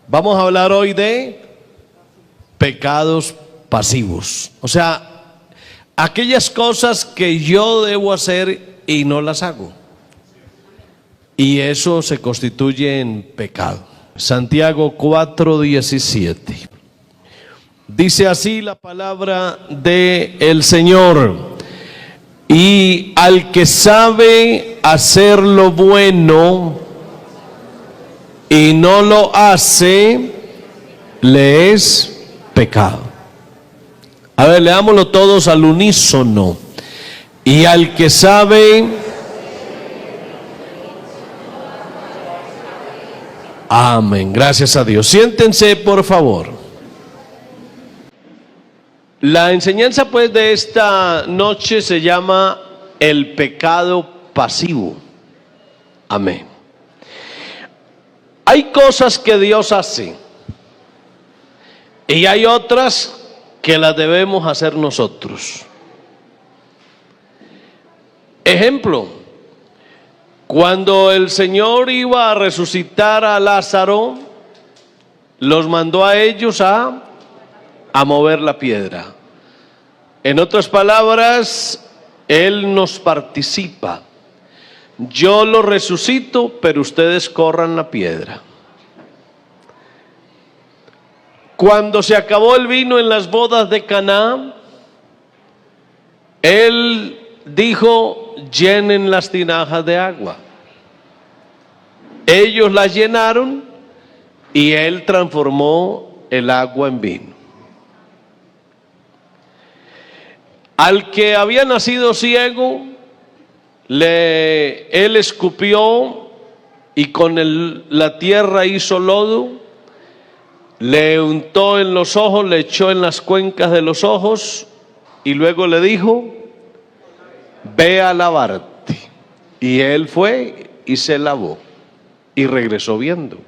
Vamos a hablar hoy de pecados pasivos. O sea, aquellas cosas que yo debo hacer y no las hago. Y eso se constituye en pecado. Santiago 4:17. Dice así la palabra del Señor: y al que sabe hacer lo bueno y no lo hace, le es pecado. A ver, leámoslo todos al unísono. Y al que sabe, amén, gracias a Dios. Siéntense, por favor. La enseñanza pues de esta noche se llama el pecado pasivo. Amén. Hay cosas que Dios hace y hay otras que las debemos hacer nosotros. Ejemplo, cuando el Señor iba a resucitar a Lázaro, los mandó a ellos a mover la piedra. En otras palabras, Él nos participa. Yo lo resucito, pero ustedes corran la piedra. Cuando se acabó el vino en las bodas de Caná, Él dijo: llenen las tinajas de agua. Ellos las llenaron y Él transformó el agua en vino. Al que había nacido ciego, Él escupió y con la tierra hizo lodo, le untó en los ojos, le echó en las cuencas de los ojos y luego le dijo: ve a lavarte. Y él fue y se lavó y regresó viendo.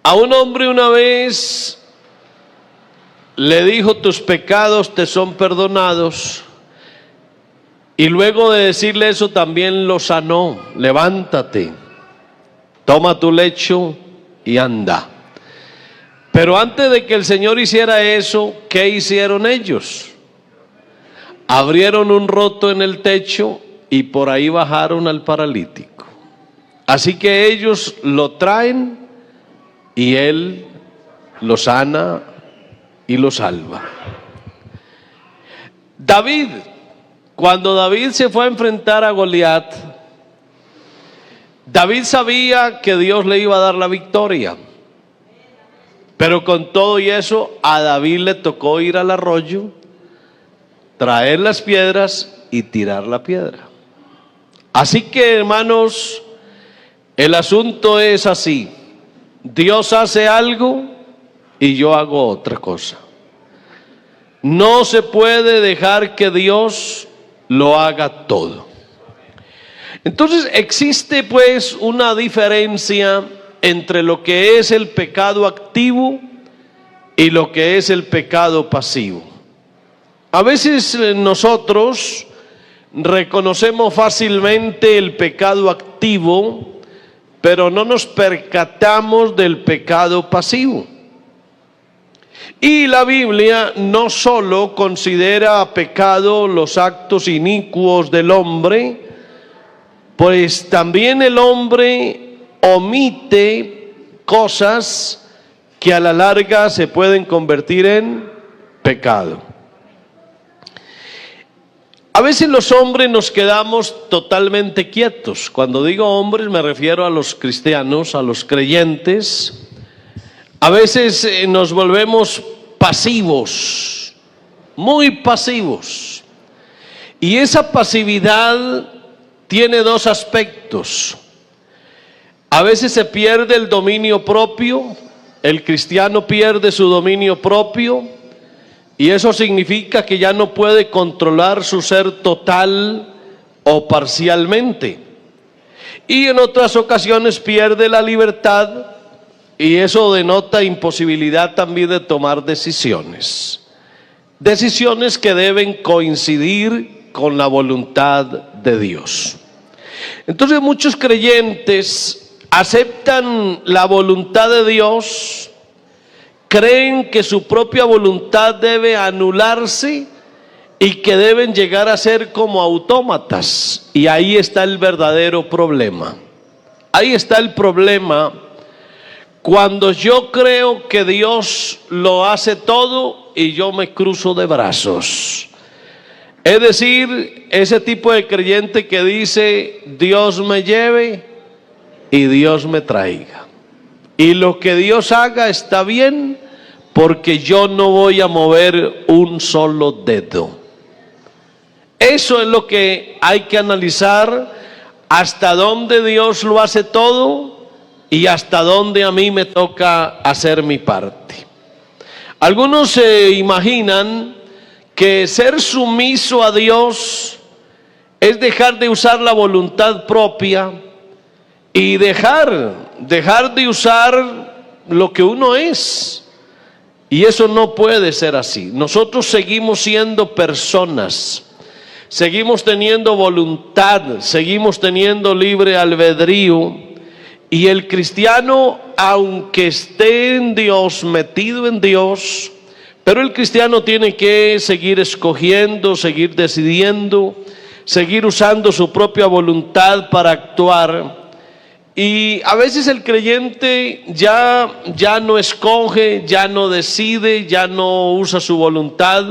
A un hombre una vez le dijo: tus pecados te son perdonados. Y luego de decirle eso también lo sanó: levántate, toma tu lecho y anda. Pero antes de que el Señor hiciera eso, ¿qué hicieron ellos? Abrieron un roto en el techo y por ahí bajaron al paralítico. Así que ellos lo traen y Él lo sana y lo salva. David, cuando David se fue a enfrentar a Goliat, David sabía que Dios le iba a dar la victoria. Pero con todo y eso, a David le tocó ir al arroyo, traer las piedras y tirar la piedra. Así que, hermanos, el asunto es así: Dios hace algo y yo hago otra cosa. No se puede dejar que Dios lo haga todo. Entonces existe pues una diferencia entre lo que es el pecado activo y lo que es el pecado pasivo. A veces nosotros reconocemos fácilmente el pecado activo, pero no nos percatamos del pecado pasivo. Y la Biblia no solo considera pecado los actos inicuos del hombre, pues también el hombre omite cosas que a la larga se pueden convertir en pecado. A veces los hombres nos quedamos totalmente quietos. Cuando digo hombres me refiero a los cristianos, a los creyentes. A veces nos volvemos pasivos, muy pasivos. Y esa pasividad tiene dos aspectos. A veces se pierde el dominio propio, el cristiano pierde su dominio propio, y eso significa que ya no puede controlar su ser total o parcialmente. Y en otras ocasiones pierde la libertad, y eso denota imposibilidad también de tomar decisiones. Decisiones que deben coincidir con la voluntad de Dios. Entonces muchos creyentes aceptan la voluntad de Dios, creen que su propia voluntad debe anularse y que deben llegar a ser como autómatas. Y ahí está el verdadero problema. Ahí está el problema cuando yo creo que Dios lo hace todo y yo me cruzo de brazos. Es decir, ese tipo de creyente que dice: Dios me lleve y Dios me traiga. Y lo que Dios haga está bien, porque yo no voy a mover un solo dedo. Eso es lo que hay que analizar, hasta dónde Dios lo hace todo y hasta dónde a mí me toca hacer mi parte. Algunos se imaginan que ser sumiso a Dios es dejar de usar la voluntad propia y dejar de usar lo que uno es. Y eso no puede ser así. Nosotros seguimos siendo personas, seguimos teniendo voluntad, seguimos teniendo libre albedrío. Y el cristiano, aunque esté en Dios, metido en Dios, pero el cristiano tiene que seguir escogiendo, seguir decidiendo, seguir usando su propia voluntad para actuar. Y a veces el creyente ya no escoge, ya no decide, ya no usa su voluntad.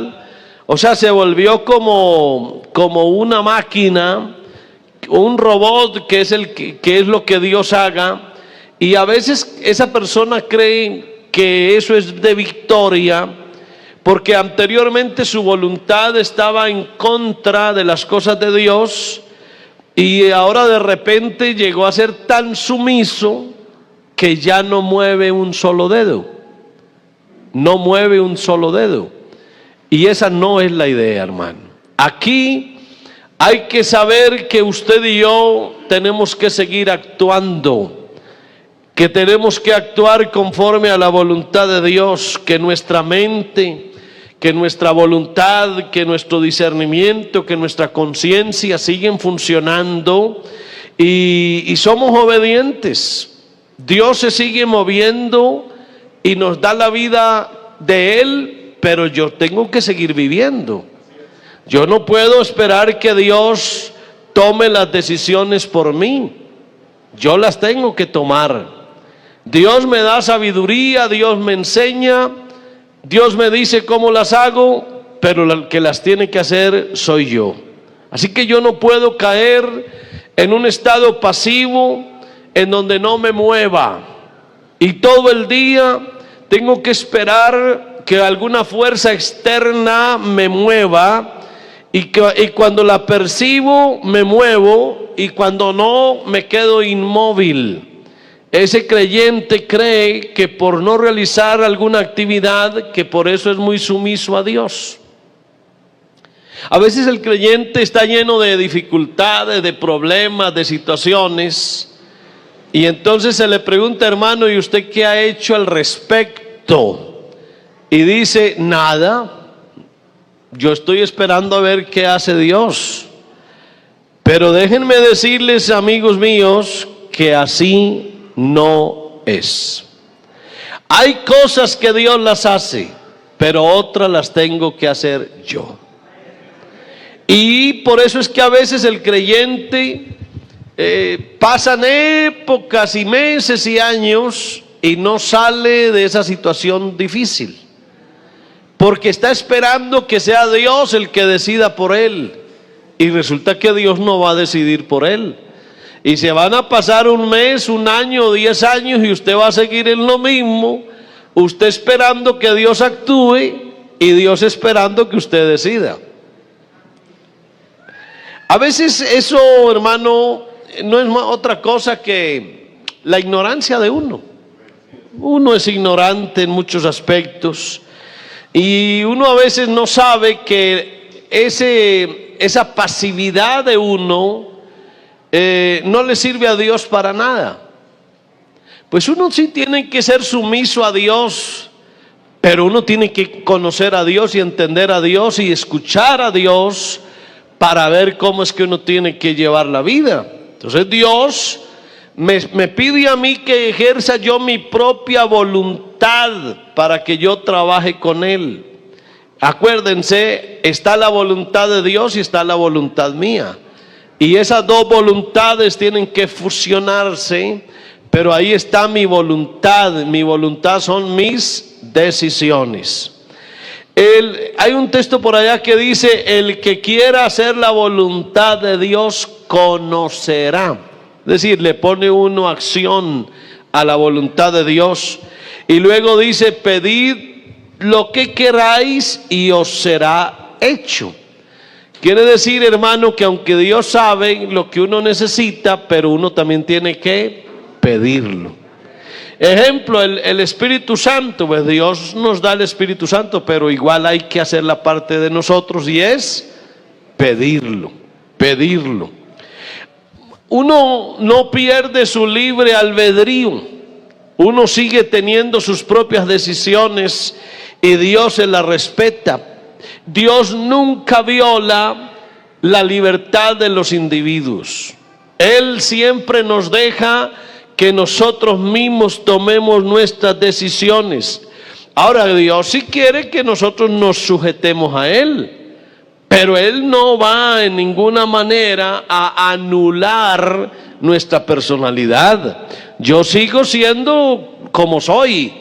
O sea, se volvió como una máquina, un robot que es lo que Dios haga. Y a veces esa persona cree que eso es de victoria, porque anteriormente su voluntad estaba en contra de las cosas de Dios, y ahora de repente llegó a ser tan sumiso que ya no mueve un solo dedo. No mueve un solo dedo. Y esa no es la idea, hermano. Aquí hay que saber que usted y yo tenemos que seguir actuando, que tenemos que actuar conforme a la voluntad de Dios, que nuestra mente, que nuestra voluntad, que nuestro discernimiento, que nuestra conciencia siguen funcionando y somos obedientes. Dios se sigue moviendo y nos da la vida de Él, pero yo tengo que seguir viviendo. Yo no puedo esperar que Dios tome las decisiones por mí. Yo las tengo que tomar. Dios me da sabiduría, Dios me enseña, Dios me dice cómo las hago, pero el que las tiene que hacer soy yo. Así que yo no puedo caer en un estado pasivo en donde no me mueva. Y todo el día tengo que esperar que alguna fuerza externa me mueva. Y cuando la percibo, me muevo. Y cuando no, me quedo inmóvil. Ese creyente cree que por no realizar alguna actividad, que por eso es muy sumiso a Dios. A veces el creyente está lleno de dificultades, de problemas, de situaciones, y entonces se le pregunta: hermano, ¿y usted qué ha hecho al respecto? Y dice: nada, yo estoy esperando a ver qué hace Dios. Pero déjenme decirles, amigos míos, que así no es. Hay cosas que Dios las hace, pero otras las tengo que hacer yo. Y por eso es que a veces el creyente pasan épocas y meses y años y no sale de esa situación difícil, porque está esperando que sea Dios el que decida por él, y resulta que Dios no va a decidir por él. Y se van a pasar un mes, un año, 10 años, y usted va a seguir en lo mismo, usted esperando que Dios actúe y Dios esperando que usted decida. A veces eso, hermano, no es otra cosa que la ignorancia de uno. Uno es ignorante en muchos aspectos, y uno a veces no sabe que esa pasividad de uno no le sirve a Dios para nada. Pues uno sí tiene que ser sumiso a Dios, pero uno tiene que conocer a Dios y entender a Dios y escuchar a Dios para ver cómo es que uno tiene que llevar la vida. Entonces Dios me pide a mí que ejerza yo mi propia voluntad para que yo trabaje con Él. Acuérdense, está la voluntad de Dios y está la voluntad mía. Y esas dos voluntades tienen que fusionarse, pero ahí está mi voluntad. Mi voluntad son mis decisiones. Hay un texto por allá que dice: el que quiera hacer la voluntad de Dios conocerá. Es decir, le pone uno acción a la voluntad de Dios. Y luego dice: pedid lo que queráis y os será hecho. Quiere decir, hermano, que aunque Dios sabe lo que uno necesita, pero uno también tiene que pedirlo. Ejemplo, el Espíritu Santo, pues Dios nos da el Espíritu Santo, pero igual hay que hacer la parte de nosotros, y es pedirlo. Uno no pierde su libre albedrío, uno sigue teniendo sus propias decisiones y Dios se las respeta. Dios nunca viola la libertad de los individuos. Él siempre nos deja que nosotros mismos tomemos nuestras decisiones. Ahora, Dios sí quiere que nosotros nos sujetemos a Él, pero Él no va en ninguna manera a anular nuestra personalidad. Yo sigo siendo como soy.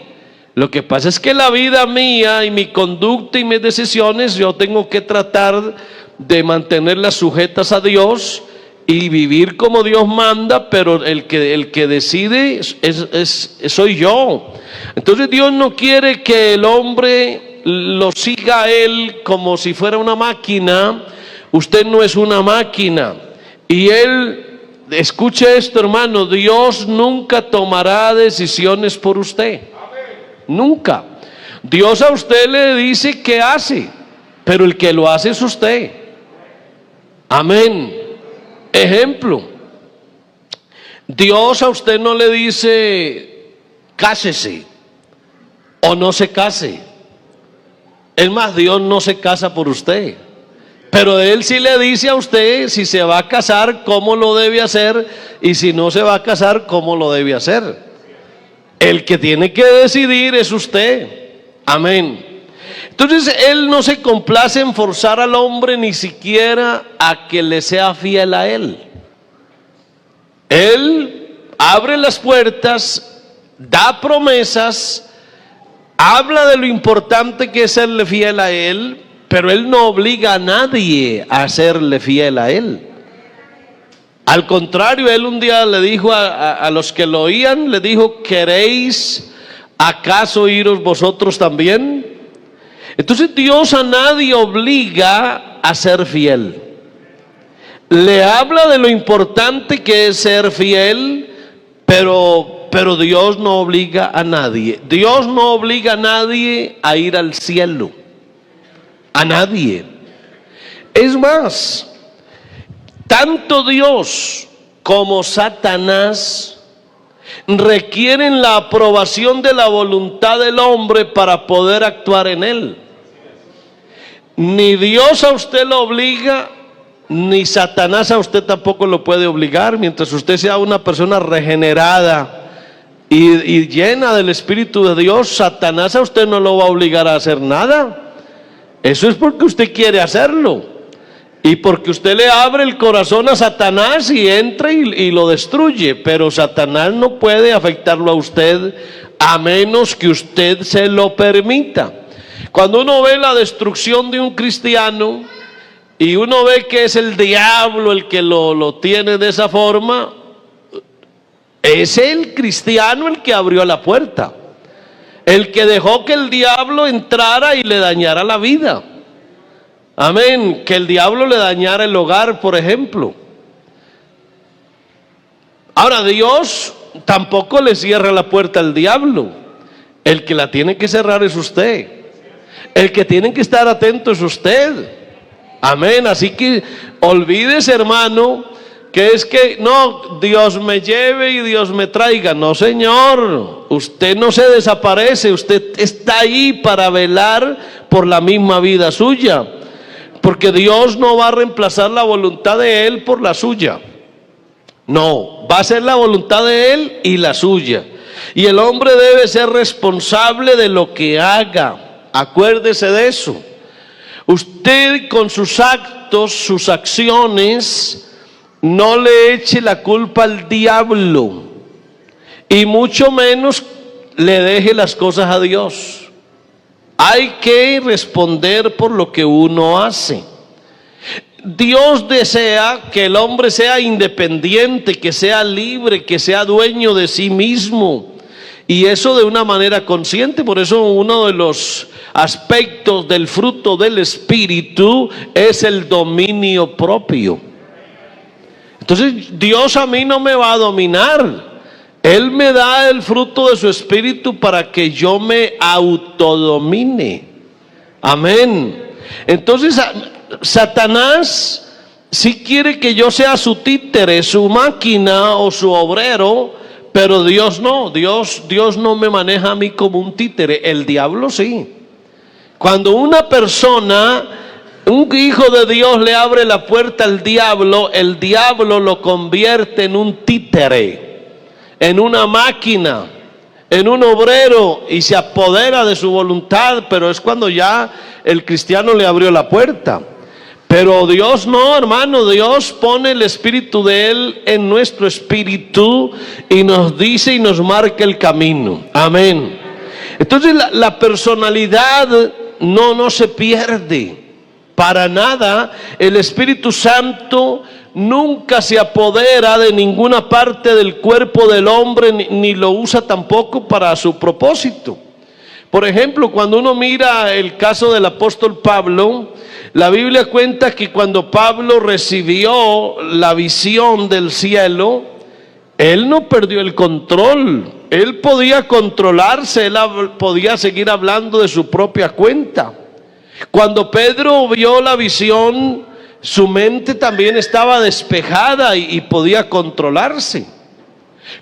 Lo que pasa es que la vida mía y mi conducta y mis decisiones, yo tengo que tratar de mantenerlas sujetas a Dios y vivir como Dios manda, pero el que decide soy yo. Entonces Dios no quiere que el hombre lo siga a Él como si fuera una máquina. Usted no es una máquina. Y Él, escuche esto, hermano, Dios nunca tomará decisiones por usted. Nunca. Dios a usted le dice qué hace, pero el que lo hace es usted. Amén. Ejemplo, Dios a usted no le dice cásese o no se case. Es más, Dios no se casa por usted, pero Él sí le dice a usted si se va a casar, cómo lo debe hacer, y si no se va a casar, cómo lo debe hacer. El que tiene que decidir es usted. Amén. Entonces Él no se complace en forzar al hombre ni siquiera a que le sea fiel a Él. Él abre las puertas, da promesas, habla de lo importante que es serle fiel a Él, pero Él no obliga a nadie a serle fiel a Él. Al contrario, Él un día le dijo a los que lo oían, le dijo: ¿queréis acaso iros vosotros también? Entonces Dios a nadie obliga a ser fiel. Le habla de lo importante que es ser fiel, pero Dios no obliga a nadie. Dios no obliga a nadie a ir al cielo. A nadie. Es más, tanto Dios como Satanás requieren la aprobación de la voluntad del hombre para poder actuar en él. Ni Dios a usted lo obliga, ni Satanás a usted tampoco lo puede obligar. Mientras usted sea una persona regenerada y llena del Espíritu de Dios, Satanás a usted no lo va a obligar a hacer nada. Eso es porque usted quiere hacerlo, y porque usted le abre el corazón a Satanás y entra y lo destruye. Pero Satanás no puede afectarlo a usted a menos que usted se lo permita. Cuando uno ve la destrucción de un cristiano y uno ve que es el diablo el que lo tiene de esa forma, es el cristiano el que abrió la puerta, el que dejó que el diablo entrara y le dañara la vida. Amén. Que el diablo le dañara el hogar, por ejemplo. Ahora, Dios tampoco le cierra la puerta al diablo. El que la tiene que cerrar es usted. El que tiene que estar atento es usted. Amén. Así que olvídese, hermano, que es que no, Dios me lleve y Dios me traiga. No, señor, usted no se desaparece. Usted está ahí para velar por la misma vida suya, porque Dios no va a reemplazar la voluntad de Él por la suya. No, va a ser la voluntad de Él y la suya. Y el hombre debe ser responsable de lo que haga. Acuérdese de eso. Usted con sus actos, sus acciones, no le eche la culpa al diablo. Y mucho menos le deje las cosas a Dios. Hay que responder por lo que uno hace. Dios desea que el hombre sea independiente, que sea libre, que sea dueño de sí mismo. Y eso de una manera consciente. Por eso uno de los aspectos del fruto del Espíritu es el dominio propio. Entonces Dios a mí no me va a dominar. Él me da el fruto de su Espíritu para que yo me autodomine. Amén. Entonces Satanás sí quiere que yo sea su títere, su máquina o su obrero, pero Dios no. Dios no me maneja a mí como un títere. El diablo sí. Cuando una persona, un hijo de Dios, le abre la puerta al diablo, el diablo lo convierte en un títere, en una máquina, en un obrero, y se apodera de su voluntad. Pero es cuando ya el cristiano le abrió la puerta. Pero Dios no, hermano. Dios pone el Espíritu de Él en nuestro espíritu y nos dice y nos marca el camino. Amén. Entonces la personalidad no se pierde para nada. El Espíritu Santo nunca se apodera de ninguna parte del cuerpo del hombre, ni lo usa tampoco para su propósito. Por ejemplo, cuando uno mira el caso del apóstol Pablo, la Biblia cuenta que cuando Pablo recibió la visión del cielo, él no perdió el control. Él podía controlarse, él podía seguir hablando de su propia cuenta. Cuando Pedro vio la visión, su mente también estaba despejada y podía controlarse.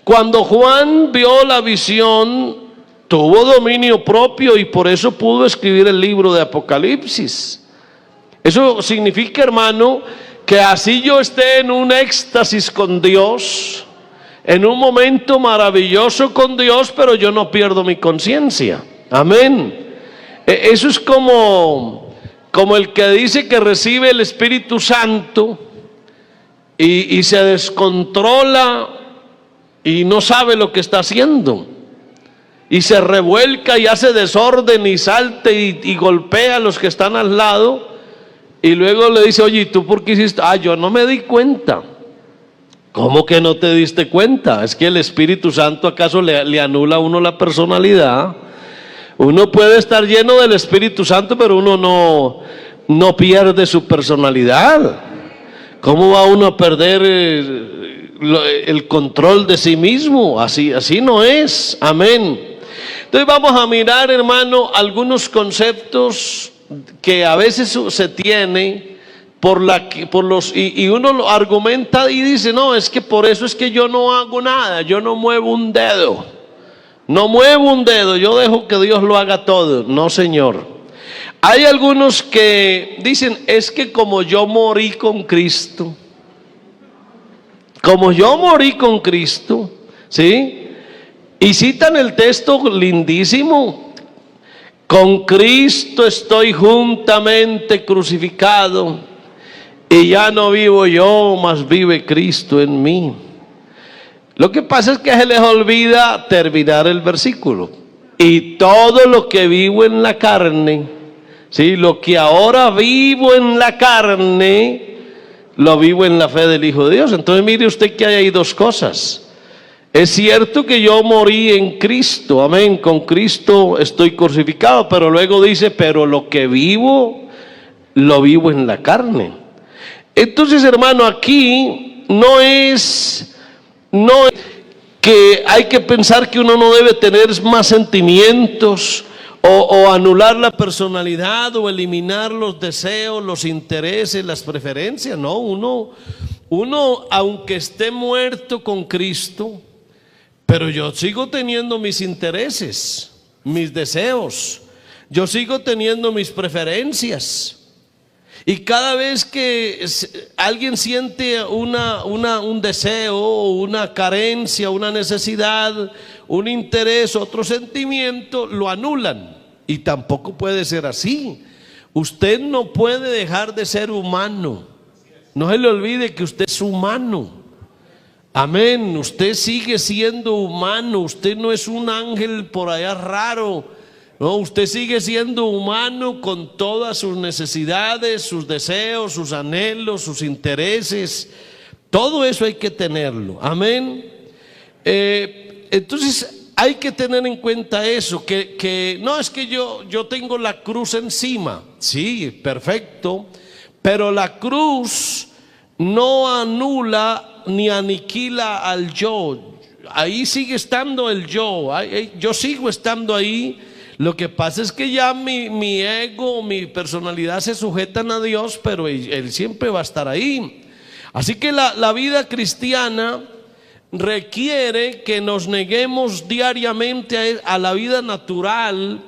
Cuando Juan vio la visión, tuvo dominio propio y por eso pudo escribir el libro de Apocalipsis. Eso significa, hermano, que así yo esté en un éxtasis con Dios, en un momento maravilloso con Dios, pero yo no pierdo mi conciencia. Amén. Eso es como el que dice que recibe el Espíritu Santo y se descontrola y no sabe lo que está haciendo. Y se revuelca y hace desorden y salta y golpea a los que están al lado. Y luego le dice, oye, ¿y tú por qué hiciste? Yo no me di cuenta. ¿Cómo que no te diste cuenta? ¿Es que el Espíritu Santo acaso le anula a uno la personalidad? Uno puede estar lleno del Espíritu Santo, pero uno no pierde su personalidad. ¿Cómo va uno a perder el control de sí mismo? Así no es. Amén. Entonces vamos a mirar, hermano, algunos conceptos que a veces se tiene y uno lo argumenta y dice, no, es que por eso es que yo no hago nada, yo no muevo un dedo, yo dejo que Dios lo haga todo. No, Señor. Hay algunos que dicen, es que como yo morí con Cristo, ¿sí? Y citan el texto lindísimo: con Cristo estoy juntamente crucificado, y ya no vivo yo, mas vive Cristo en mí. Lo que pasa es que se les olvida terminar el versículo. Y todo lo que vivo en la carne, ¿sí? Lo que ahora vivo en la carne, lo vivo en la fe del Hijo de Dios. Entonces mire usted que hay ahí dos cosas. Es cierto que yo morí en Cristo, amén, con Cristo estoy crucificado, pero luego dice, pero lo que vivo, lo vivo en la carne. Entonces, hermano, aquí no es que hay que pensar que uno no debe tener más sentimientos o anular la personalidad o eliminar los deseos, los intereses, las preferencias. No, uno aunque esté muerto con Cristo, pero yo sigo teniendo mis intereses, mis deseos, yo sigo teniendo mis preferencias. Y cada vez que alguien siente un deseo, una carencia, una necesidad, un interés, otro sentimiento, lo anulan. Y tampoco puede ser así. Usted no puede dejar de ser humano. No se le olvide que usted es humano. Amén. Usted sigue siendo humano. Usted no es un ángel por allá raro. No, usted sigue siendo humano con todas sus necesidades, sus deseos, sus anhelos, sus intereses. Todo eso hay que tenerlo. Amén. Entonces hay que tener en cuenta eso, que no es que yo tengo la cruz encima. Sí, perfecto. Pero la cruz no anula ni aniquila al yo. Ahí sigue estando el yo. Yo sigo estando ahí. Lo que pasa es que ya mi ego, mi personalidad se sujetan a Dios, pero Él siempre va a estar ahí. Así que la vida cristiana requiere que nos neguemos diariamente a la vida natural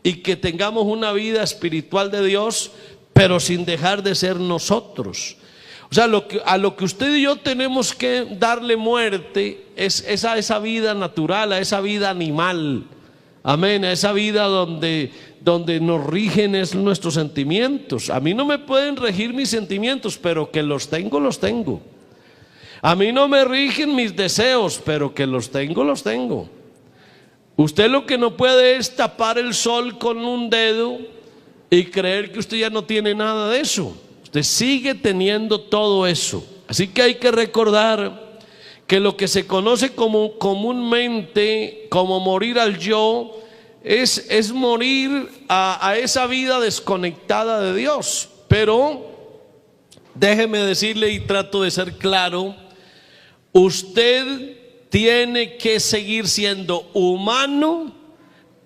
y que tengamos una vida espiritual de Dios, pero sin dejar de ser nosotros. O sea, a lo que usted y yo tenemos que darle muerte es a esa vida natural, a esa vida animal. Amén, a esa vida donde nos rigen nuestros sentimientos. A mí no me pueden regir mis sentimientos, pero que los tengo, los tengo. A mí no me rigen mis deseos, pero que los tengo, los tengo. Usted lo que no puede es tapar el sol con un dedo y creer que usted ya no tiene nada de eso. Usted sigue teniendo todo eso. Así que hay que recordar que lo que se conoce comúnmente como morir al yo es morir a esa vida desconectada de Dios. Pero déjeme decirle, y trato de ser claro, usted tiene que seguir siendo humano,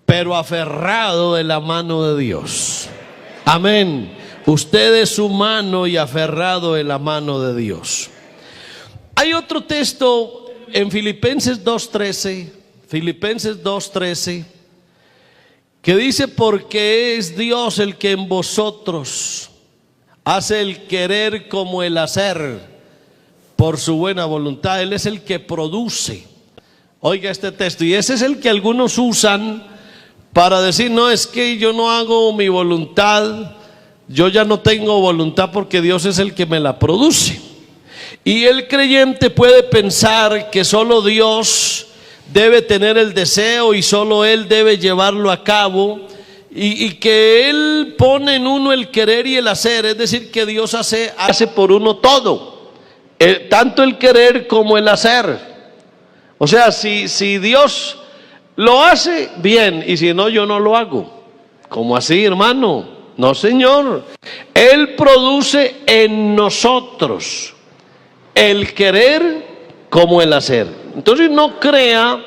pero aferrado de la mano de Dios. Amén. Usted es humano y aferrado de la mano de Dios. Hay otro texto en Filipenses 2:13, que dice: porque es Dios el que en vosotros hace el querer como el hacer por su buena voluntad. Él es el que produce. Oiga este texto, y ese es el que algunos usan para decir: no, es que yo no hago mi voluntad, yo ya no tengo voluntad porque Dios es el que me la produce. Y el creyente puede pensar que solo Dios debe tener el deseo y solo Él debe llevarlo a cabo, y que Él pone en uno el querer y el hacer, es decir, que Dios hace por uno todo, tanto el querer como el hacer. O sea, si Dios lo hace, bien, y si no, yo no lo hago. ¿Cómo así, hermano? No, Señor. Él produce en nosotros el querer como el hacer. Entonces no crea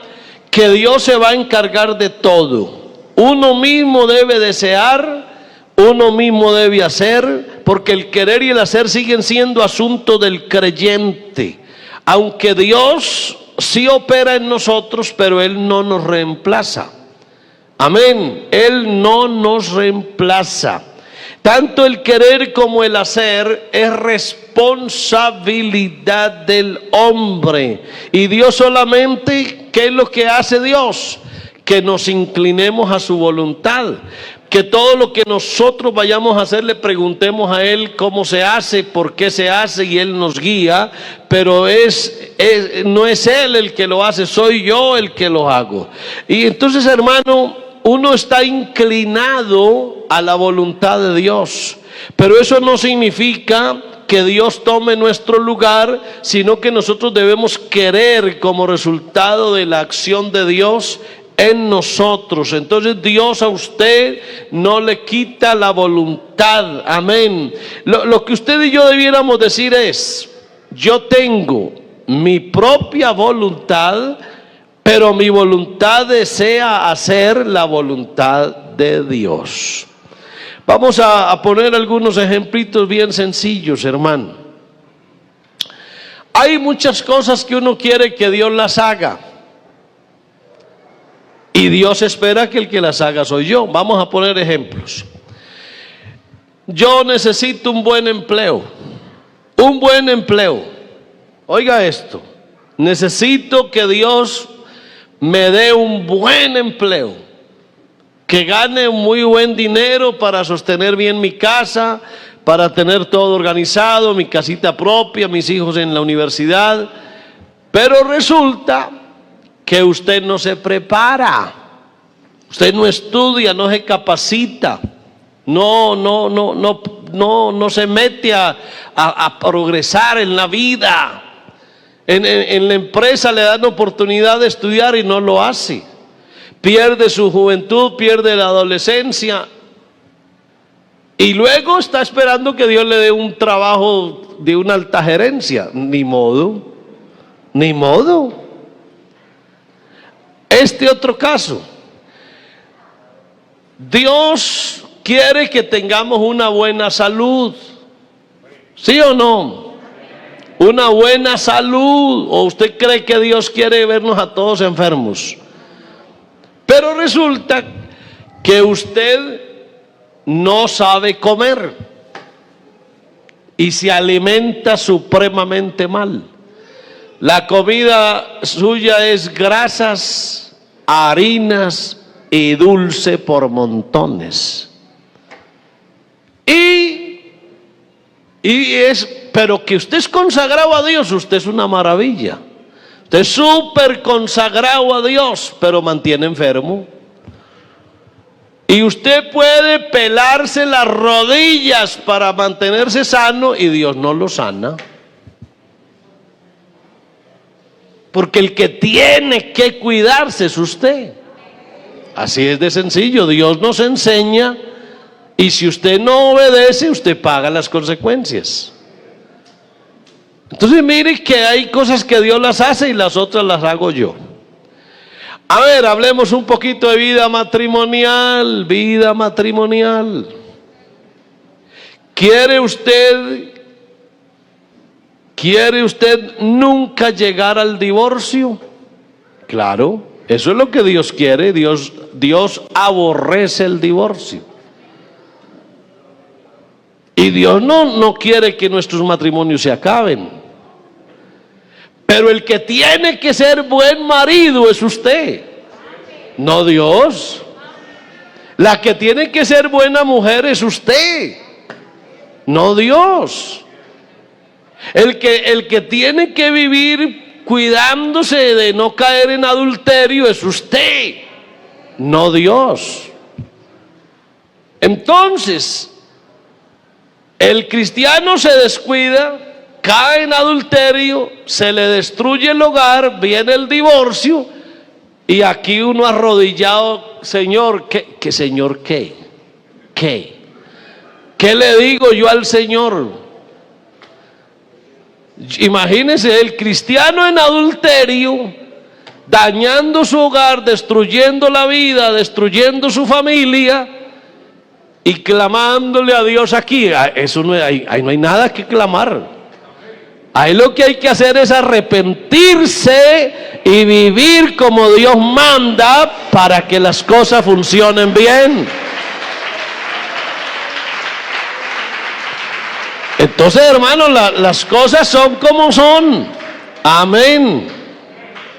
que Dios se va a encargar de todo. Uno mismo debe desear, uno mismo debe hacer, porque el querer y el hacer siguen siendo asunto del creyente. Aunque Dios sí opera en nosotros, pero Él no nos reemplaza. Amén. Él no nos reemplaza. Tanto el querer como el hacer es responsabilidad del hombre. Y Dios solamente, ¿qué es lo que hace Dios? Que nos inclinemos a su voluntad. Que todo lo que nosotros vayamos a hacer le preguntemos a Él cómo se hace, por qué se hace, y Él nos guía. Pero no es Él el que lo hace, soy yo el que lo hago. Y entonces, hermano, uno está inclinado a la voluntad de Dios, pero eso no significa que Dios tome nuestro lugar, sino que nosotros debemos querer como resultado de la acción de Dios en nosotros. Entonces Dios a usted no le quita la voluntad. Amén. Lo que usted y yo debiéramos decir es: yo tengo mi propia voluntad, pero mi voluntad desea hacer la voluntad de Dios. Vamos a poner algunos ejemplitos bien sencillos, hermano. Hay muchas cosas que uno quiere que Dios las haga, y Dios espera que el que las haga soy yo. Vamos a poner ejemplos. yo necesito un buen empleo. Un buen empleo. Oiga esto. Necesito que Dios me dé un buen empleo. Que gane muy buen dinero para sostener bien mi casa, para tener todo organizado, mi casita propia, mis hijos en la universidad. Pero resulta que usted no se prepara. Usted no estudia, no se capacita. No se mete a progresar en la vida. En la empresa le dan oportunidad de estudiar y no lo hace. Pierde su juventud, pierde la adolescencia. Y luego está esperando que Dios le dé un trabajo de una alta gerencia. Ni modo, ni modo. Este otro caso. Dios quiere que tengamos una buena salud. ¿Sí o no? Una buena salud. ¿O usted cree que Dios quiere vernos a todos enfermos? Pero resulta que usted no sabe comer y se alimenta supremamente mal. La comida suya es grasas, harinas y dulce por montones. Pero que usted es consagrado a Dios, usted es una maravilla. Usted es súper consagrado a Dios, pero mantiene enfermo. Y usted puede pelarse las rodillas para mantenerse sano y Dios no lo sana. Porque el que tiene que cuidarse es usted. Así es de sencillo. Dios nos enseña y si usted no obedece, usted paga las consecuencias. Entonces mire que hay cosas que Dios las hace y las otras las hago yo. A ver, hablemos un poquito de vida matrimonial. Vida matrimonial. ¿Quiere usted nunca llegar al divorcio? Claro, eso es lo que Dios quiere. Dios aborrece el divorcio. Y Dios no quiere que nuestros matrimonios se acaben. Pero el que tiene que ser buen marido es usted, no Dios. La que tiene que ser buena mujer es usted, no Dios. El que tiene que vivir cuidándose de no caer en adulterio es usted, no Dios. Entonces, el cristiano se descuida, cae en adulterio, se le destruye el hogar, viene el divorcio y aquí uno arrodillado, Señor, ¿qué Señor qué? ¿Qué le digo yo al Señor? Imagínese el cristiano en adulterio, dañando su hogar, destruyendo la vida, destruyendo su familia y clamándole a Dios aquí. Eso ahí no hay nada que clamar. Ahí lo que hay que hacer es arrepentirse y vivir como Dios manda para que las cosas funcionen bien. Entonces, hermanos, las cosas son como son. Amén.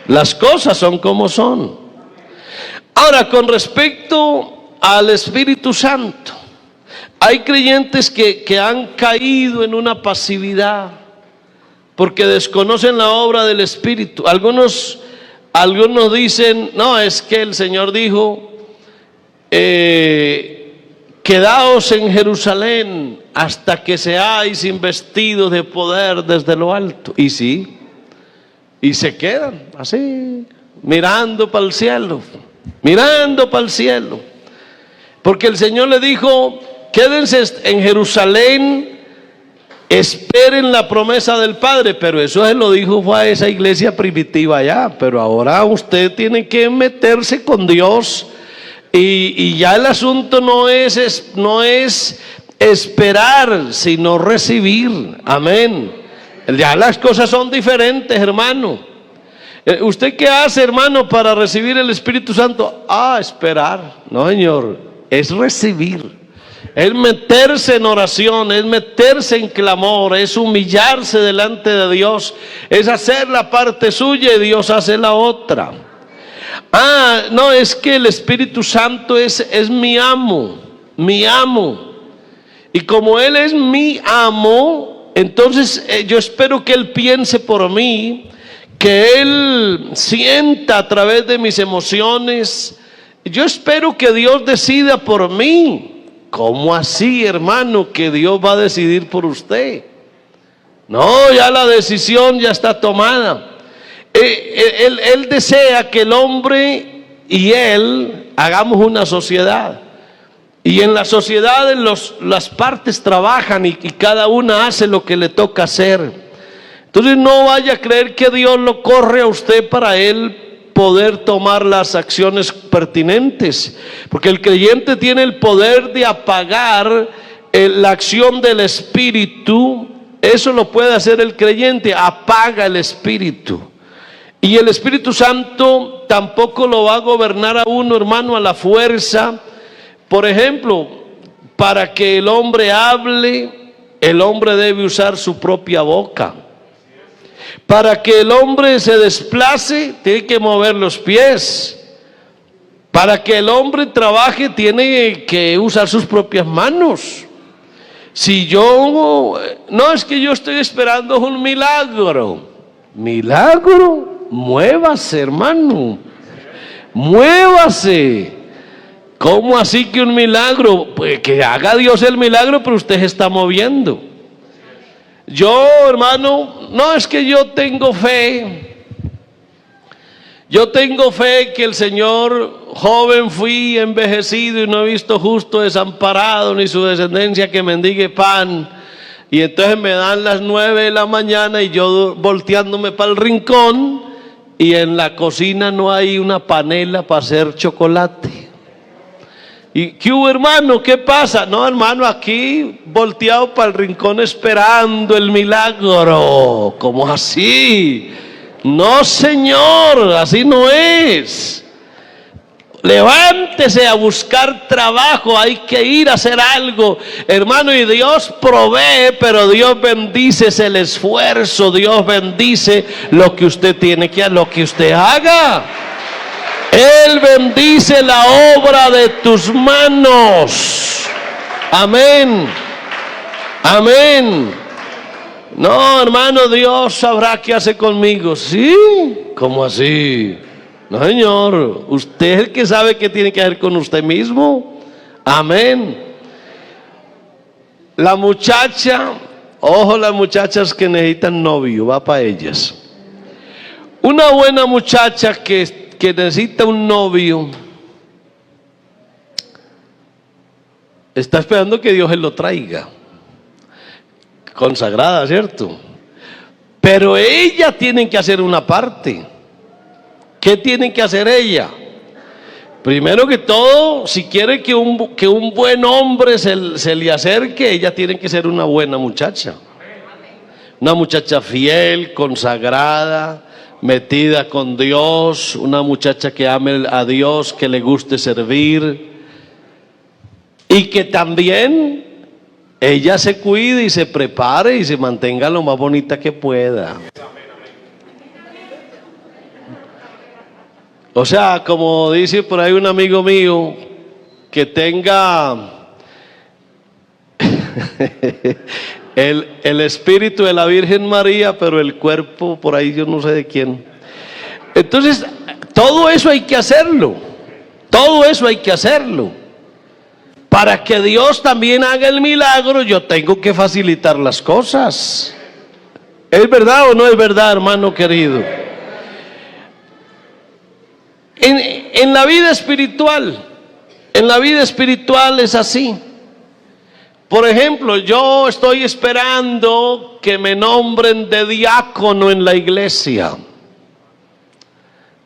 Las cosas son como son. Ahora, con respecto al Espíritu Santo, hay creyentes que han caído en una pasividad porque desconocen la obra del Espíritu. Algunos dicen, no, es que el Señor dijo, quedaos en Jerusalén hasta que seáis investidos de poder desde lo alto. Y sí, y se quedan así, mirando para el cielo, porque el Señor le dijo, quédense en Jerusalén, esperen la promesa del Padre. Pero eso se lo dijo fue a esa iglesia primitiva allá. Pero ahora usted tiene que meterse con Dios. Y ya el asunto no es esperar, sino recibir. Amén. Ya las cosas son diferentes, hermano. ¿Usted qué hace, hermano, para recibir el Espíritu Santo? Esperar. No, Señor, es recibir. Es meterse en oración, es meterse en clamor, es humillarse delante de Dios, es hacer la parte suya y Dios hace la otra. Ah, no, es que el Espíritu Santo es mi amo, mi amo. Y como Él es mi amo, entonces yo espero que Él piense por mí, que Él sienta a través de mis emociones. Yo espero que Dios decida por mí. ¿Cómo así, hermano, que Dios va a decidir por usted? No, ya la decisión ya está tomada. Él desea que el hombre y Él hagamos una sociedad. Y en la sociedad las partes trabajan y cada una hace lo que le toca hacer. Entonces no vaya a creer que Dios lo corre a usted para Él poder tomar las acciones pertinentes, porque el creyente tiene el poder de apagar la acción del Espíritu. Eso lo puede hacer el creyente, apaga el Espíritu. Y el Espíritu Santo tampoco lo va a gobernar a uno, hermano, a la fuerza. Por ejemplo, para que el hombre hable, el hombre debe usar su propia boca. Para que el hombre se desplace, tiene que mover los pies. Para que el hombre trabaje, tiene que usar sus propias manos. Si yo, no, es que yo estoy esperando un milagro. Milagro, muévase, hermano. Muévase. ¿Cómo así que un milagro? Pues que haga Dios el milagro, pero usted se está moviendo. Yo, hermano, no, es que yo tengo fe. Yo tengo fe que el Señor, joven fui, envejecido y no he visto justo desamparado ni su descendencia que mendigue pan. Y entonces me dan las 9 de la mañana y yo volteándome para el rincón y en la cocina no hay una panela para hacer chocolate. ¿Y qué hubo, hermano? ¿Qué pasa? No, hermano, aquí volteado para el rincón esperando el milagro. ¿Cómo así? No, señor, así no es. Levántese a buscar trabajo, hay que ir a hacer algo, hermano, y Dios provee, pero Dios bendice el esfuerzo, Dios bendice lo que usted tiene que hacer, lo que usted haga. Él bendice la obra de tus manos. Amén. Amén. No, hermano, Dios sabrá qué hace conmigo. ¿Sí? ¿Cómo así? No, señor. Usted es el que sabe qué tiene que hacer con usted mismo. Amén. La muchacha, ojo, las muchachas que necesitan novio, va para ellas. Una buena muchacha que necesita un novio, está esperando que Dios lo traiga, consagrada, ¿cierto? Pero ella tiene que hacer una parte. ¿Qué tiene que hacer ella? Primero que todo, si quiere que un buen hombre se le acerque, ella tiene que ser una buena muchacha. Una muchacha fiel, consagrada, metida con Dios, una muchacha que ame a Dios, que le guste servir y que también ella se cuide y se prepare y se mantenga lo más bonita que pueda. O sea, como dice por ahí un amigo mío, que tenga el espíritu de la Virgen María, pero el cuerpo por ahí yo no sé de quién. Entonces, todo eso hay que hacerlo. Todo eso hay que hacerlo. Para que Dios también haga el milagro, yo tengo que facilitar las cosas. ¿Es verdad o no es verdad, hermano querido? En la vida espiritual es así. Por ejemplo, yo estoy esperando que me nombren de diácono en la iglesia.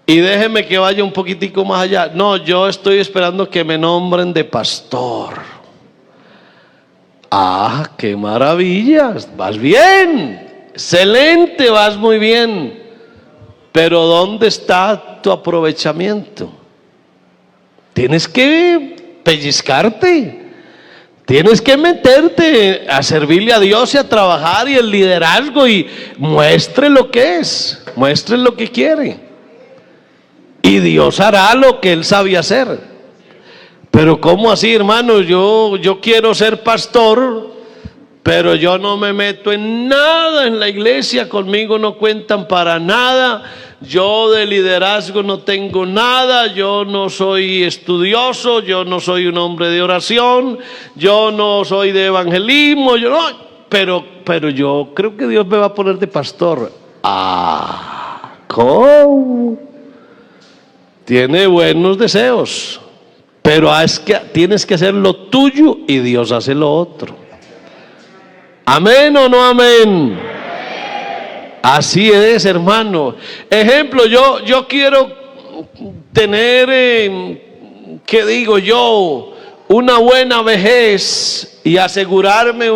Y déjeme que vaya un poquitico más allá. No, yo estoy esperando que me nombren de pastor. Ah, qué maravilla, vas bien, excelente, vas muy bien. Pero ¿dónde está tu aprovechamiento? Tienes que pellizcarte. Tienes que meterte a servirle a Dios y a trabajar y el liderazgo y muestre lo que es, muestre lo que quiere. Y Dios hará lo que Él sabe hacer. Pero ¿cómo así, hermano? Yo quiero ser pastor, pero yo no me meto en nada en la iglesia, conmigo no cuentan para nada, yo de liderazgo no tengo nada, yo no soy estudioso, yo no soy un hombre de oración, yo no soy de evangelismo, yo no, pero yo creo que Dios me va a poner de pastor. ¿Cómo? Tiene buenos deseos, pero es que tienes que hacer lo tuyo y Dios hace lo otro. ¿Amén o no amén? Así es, hermano. Ejemplo, yo quiero tener, ¿qué digo yo? Una buena vejez y asegurarme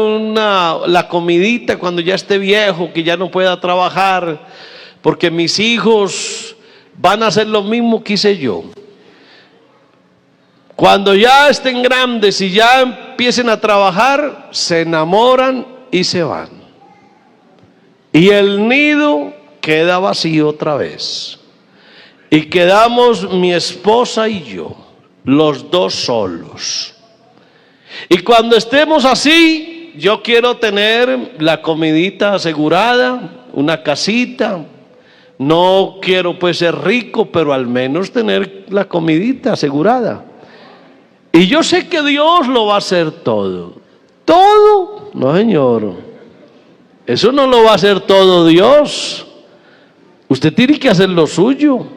la comidita cuando ya esté viejo, que ya no pueda trabajar, porque mis hijos van a hacer lo mismo que hice yo. Cuando ya estén grandes y ya empiecen a trabajar, se enamoran y se van. Y el nido queda vacío otra vez. Y quedamos mi esposa y yo, los dos solos. Y cuando estemos así, yo quiero tener la comidita asegurada, una casita. No quiero pues ser rico, pero al menos tener la comidita asegurada. Y yo sé que Dios lo va a hacer todo. ¿Todo? No, señor. Eso no lo va a hacer todo Dios. Usted tiene que hacer lo suyo.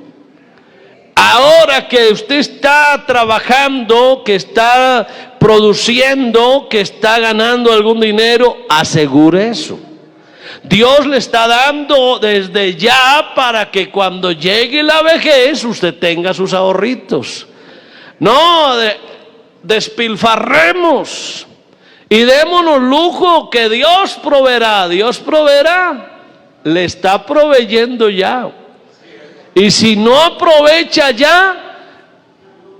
Ahora que usted está trabajando, que está produciendo, que está ganando algún dinero, asegure eso. Dios le está dando desde ya para que cuando llegue la vejez usted tenga sus ahorritos. No, despilfarremos y démonos lujo que Dios proveerá. Dios proveerá, le está proveyendo ya. Y si no aprovecha ya,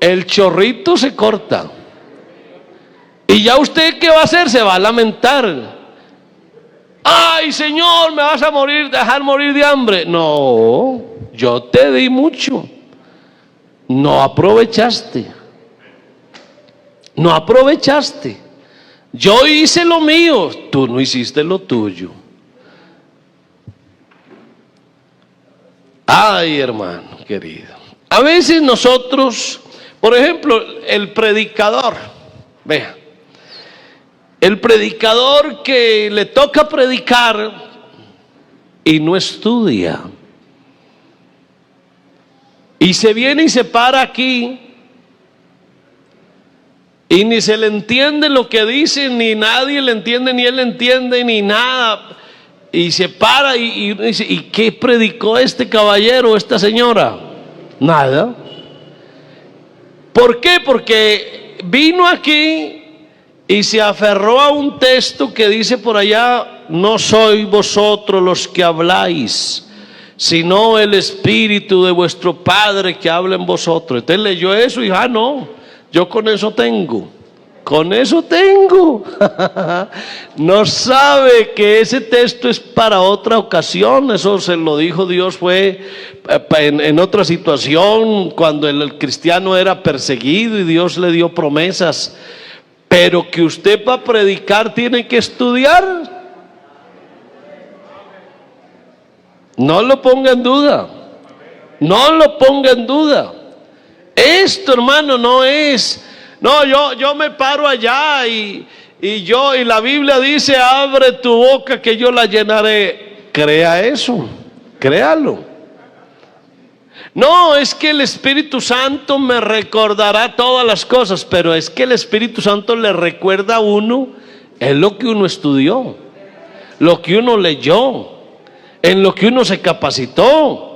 el chorrito se corta. Y ya usted, ¿qué va a hacer? Se va a lamentar. Ay, Señor, me vas a dejar morir de hambre. No, yo te di mucho. No aprovechaste. No aprovechaste. Yo hice lo mío, tú no hiciste lo tuyo. Ay, hermano querido. A veces nosotros, por ejemplo, el predicador, vea, el predicador que le toca predicar y no estudia, y se viene y se para aquí y ni se le entiende lo que dice, ni nadie le entiende, ni él le entiende, ni nada, y se para y dice, ¿y qué predicó este caballero, esta señora? Nada. ¿Por qué? Porque vino aquí y se aferró a un texto que dice por allá: no sois vosotros los que habláis, sino el Espíritu de vuestro Padre que habla en vosotros. Entonces leyó eso y dijo: no, yo con eso tengo. Con eso tengo. No sabe que ese texto es para otra ocasión. Eso se lo dijo Dios, fue en otra situación, cuando el cristiano era perseguido y Dios le dio promesas. Pero que usted para predicar tiene que estudiar. No lo ponga en duda. No lo ponga en duda. Esto, hermano, no es... No, yo me paro allá y la Biblia dice: abre tu boca que yo la llenaré. Crea eso, créalo. No, es que el Espíritu Santo me recordará todas las cosas, pero es que el Espíritu Santo le recuerda a uno es lo que uno estudió, lo que uno leyó, en lo que uno se capacitó.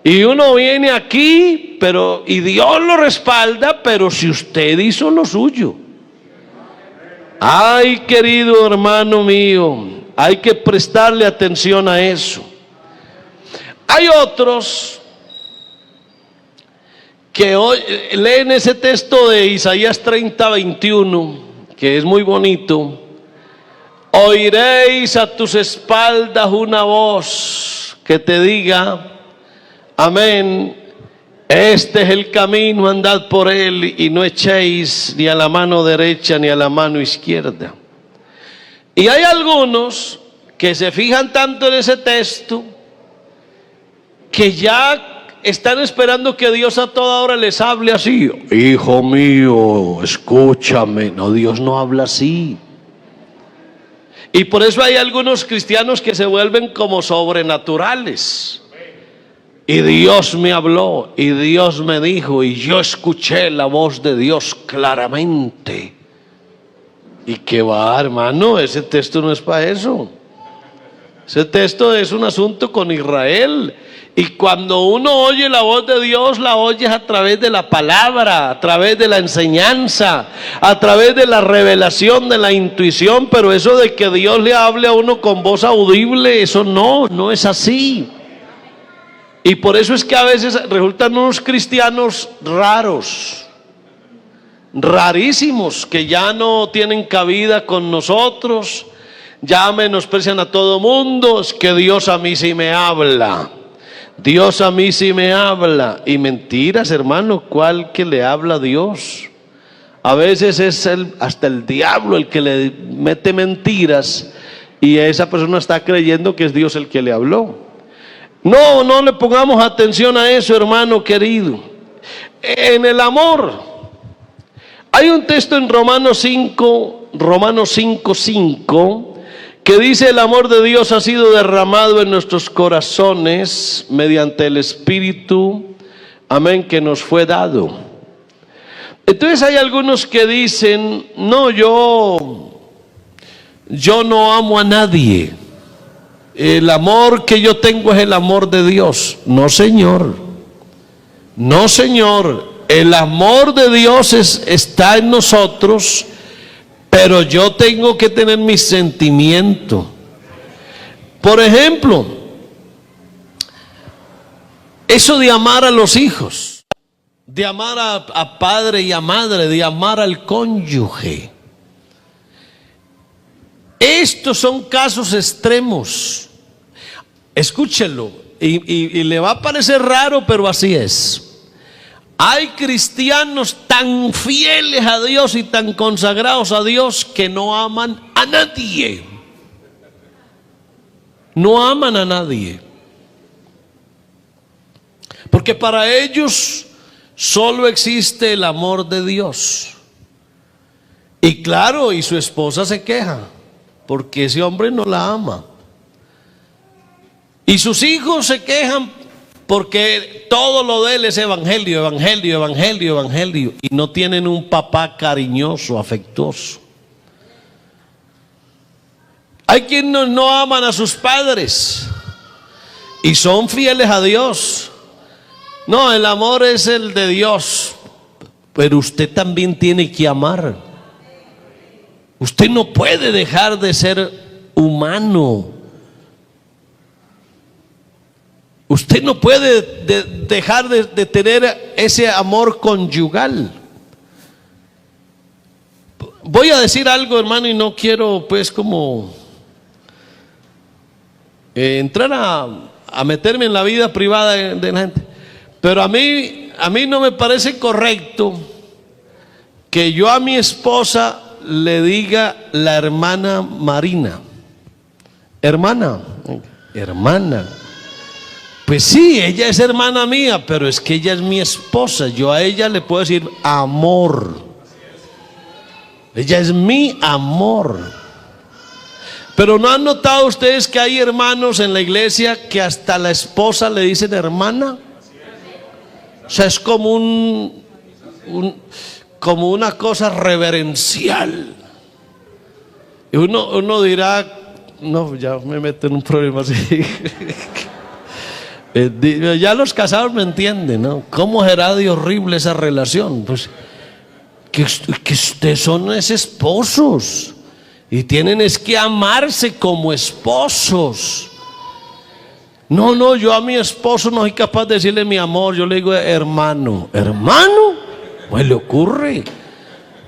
Y uno viene aquí, y Dios lo respalda, pero si usted hizo lo suyo. Ay, querido hermano mío, hay que prestarle atención a eso. Hay otros que hoy leen ese texto de Isaías 30:21, que es muy bonito. Oiréis a tus espaldas una voz que te diga, amén, este es el camino, andad por él y no echéis ni a la mano derecha ni a la mano izquierda. Y hay algunos que se fijan tanto en ese texto que ya están esperando que Dios a toda hora les hable así. Hijo mío, escúchame. No, Dios no habla así. Y por eso hay algunos cristianos que se vuelven como sobrenaturales. Y Dios me habló, y Dios me dijo, y yo escuché la voz de Dios claramente. ¿Y qué va, hermano? Ese texto no es para eso. Ese texto es un asunto con Israel. Y cuando uno oye la voz de Dios, la oyes a través de la palabra, a través de la enseñanza, a través de la revelación, de la intuición. Pero eso de que Dios le hable a uno con voz audible, eso no es así. Y por eso es que a veces resultan unos cristianos raros, rarísimos, que ya no tienen cabida con nosotros, ya menosprecian a todo mundo. Es que Dios a mí sí me habla, Dios a mí sí me habla. Y mentiras, hermano, ¿cuál que le habla a Dios? A veces es hasta el diablo el que le mete mentiras y esa persona está creyendo que es Dios el que le habló. No le pongamos atención a eso, hermano querido. En el amor, hay un texto en Romanos 5:5, que dice: el amor de Dios ha sido derramado en nuestros corazones mediante el Espíritu, amén, que nos fue dado. Entonces hay algunos que dicen: no, yo no amo a nadie. El amor que yo tengo es el amor de Dios. No, señor. No, señor. El amor de Dios está en nosotros, pero yo tengo que tener mi sentimiento. Por ejemplo, eso de amar a los hijos, de amar a padre y a madre, de amar al cónyuge. Estos son casos extremos. Escúchelo, y le va a parecer raro, pero así es. Hay cristianos tan fieles a Dios y tan consagrados a Dios que no aman a nadie. No aman a nadie. Porque para ellos solo existe el amor de Dios. Y claro, y su esposa se queja porque ese hombre no la ama. Y sus hijos se quejan porque todo lo de él es evangelio, evangelio, evangelio, evangelio. Y no tienen un papá cariñoso, afectuoso. Hay quienes no aman a sus padres y son fieles a Dios. No, el amor es el de Dios, pero usted también tiene que amar. Usted no puede dejar de ser humano. Usted no puede dejar de tener ese amor conyugal. Voy a decir algo, hermano, y no quiero pues como entrar a meterme en la vida privada de la gente. Pero a mí no me parece correcto que yo a mi esposa le diga la hermana Marina. Hermana. Pues sí, ella es hermana mía, pero es que ella es mi esposa. Yo a ella le puedo decir amor. Ella es mi amor. Pero ¿no han notado ustedes que hay hermanos en la iglesia que hasta la esposa le dicen hermana? O sea, es como como una cosa reverencial. Y uno dirá, no, ya me meto en un problema así. Ya los casados me entienden, ¿no? ¿Cómo será de horrible esa relación? Pues que ustedes son esposos y tienen es que amarse como esposos. No, yo a mi esposo no soy capaz de decirle mi amor, yo le digo hermano. ¿Hermano? Pues le ocurre.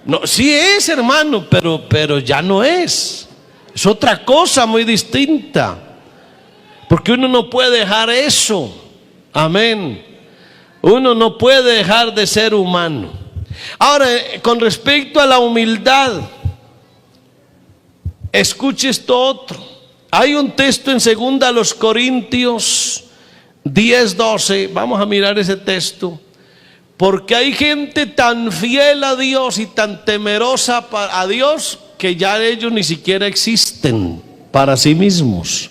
No, sí es, hermano, pero ya no es. Es otra cosa muy distinta. Porque uno no puede dejar eso. Amén. Uno no puede dejar de ser humano. Ahora, con respecto a la humildad, escuche esto otro. Hay un texto en 2 Corintios 10:12. Vamos a mirar ese texto. Porque hay gente tan fiel a Dios y tan temerosa a Dios que ya ellos ni siquiera existen para sí mismos.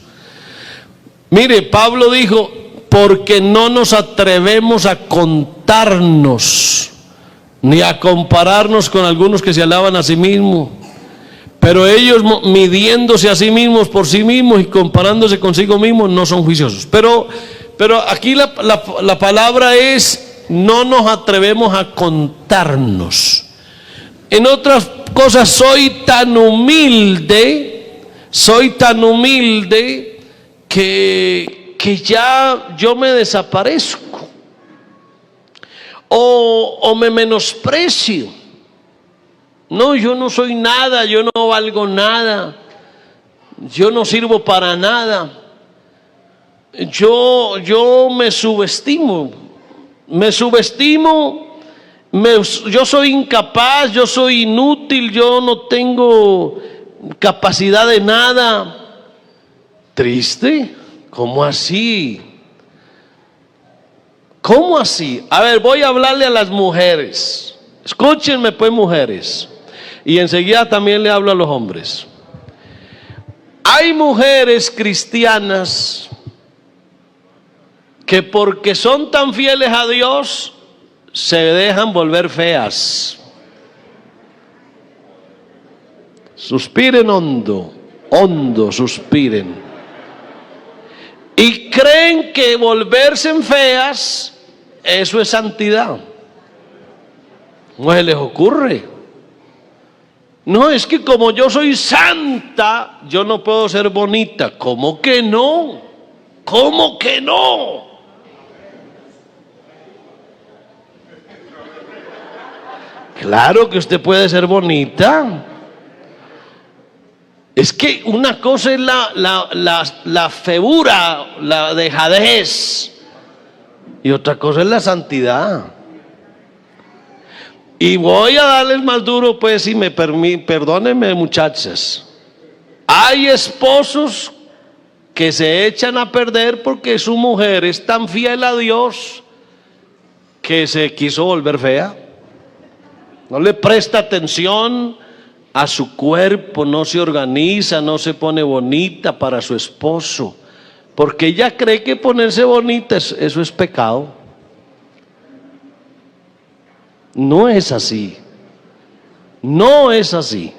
Mire, Pablo dijo, porque no nos atrevemos a contarnos ni a compararnos con algunos que se alaban a sí mismos, pero ellos midiéndose a sí mismos por sí mismos y comparándose consigo mismos no son juiciosos. Pero aquí la palabra es, no nos atrevemos a contarnos. En otras cosas, soy tan humilde que ya yo me desaparezco o me menosprecio. No, yo no soy nada, yo no valgo nada, yo no sirvo para nada. Yo me subestimo, yo soy incapaz, yo soy inútil, yo no tengo capacidad de nada. Triste, ¿cómo así? ¿Cómo así? A ver, voy a hablarle a las mujeres. Escúchenme pues, mujeres, y enseguida también le hablo a los hombres. Hay mujeres cristianas que porque son tan fieles a Dios se dejan volver feas. Suspiren hondo, hondo suspiren. Y creen que volverse feas, eso es santidad. ¿Cómo se les ocurre? No, es que como yo soy santa, yo no puedo ser bonita. ¿Cómo que no? ¿Cómo que no? Claro que usted puede ser bonita. Es que una cosa es la febura, la dejadez, y otra cosa es la santidad. Y voy a darles más duro, pues, si me permiten, perdónenme, muchachas. Hay esposos que se echan a perder porque su mujer es tan fiel a Dios que se quiso volver fea. No le presta atención a su cuerpo, no se organiza, no se pone bonita para su esposo, porque ella cree que ponerse bonita eso es pecado. No es así. No es así.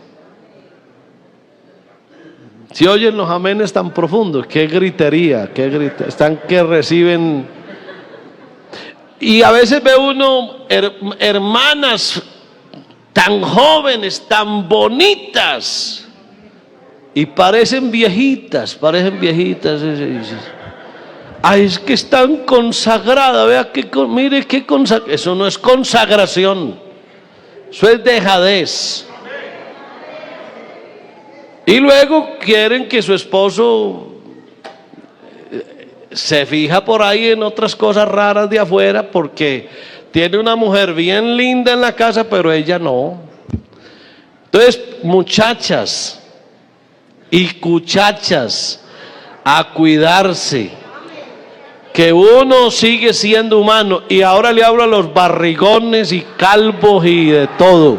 Si oyen los amenes tan profundos, qué gritería, están que reciben. Y a veces ve uno hermanas tan jóvenes, tan bonitas, y parecen viejitas. Ay, es que están consagradas. Vea mire qué consagración. Eso no es consagración, eso es dejadez. Y luego quieren que su esposo se fija por ahí en otras cosas raras de afuera, porque tiene una mujer bien linda en la casa, pero ella no. Entonces, muchachas y cuchachas, a cuidarse, que uno sigue siendo humano. Y ahora le hablo a los barrigones y calvos y de todo.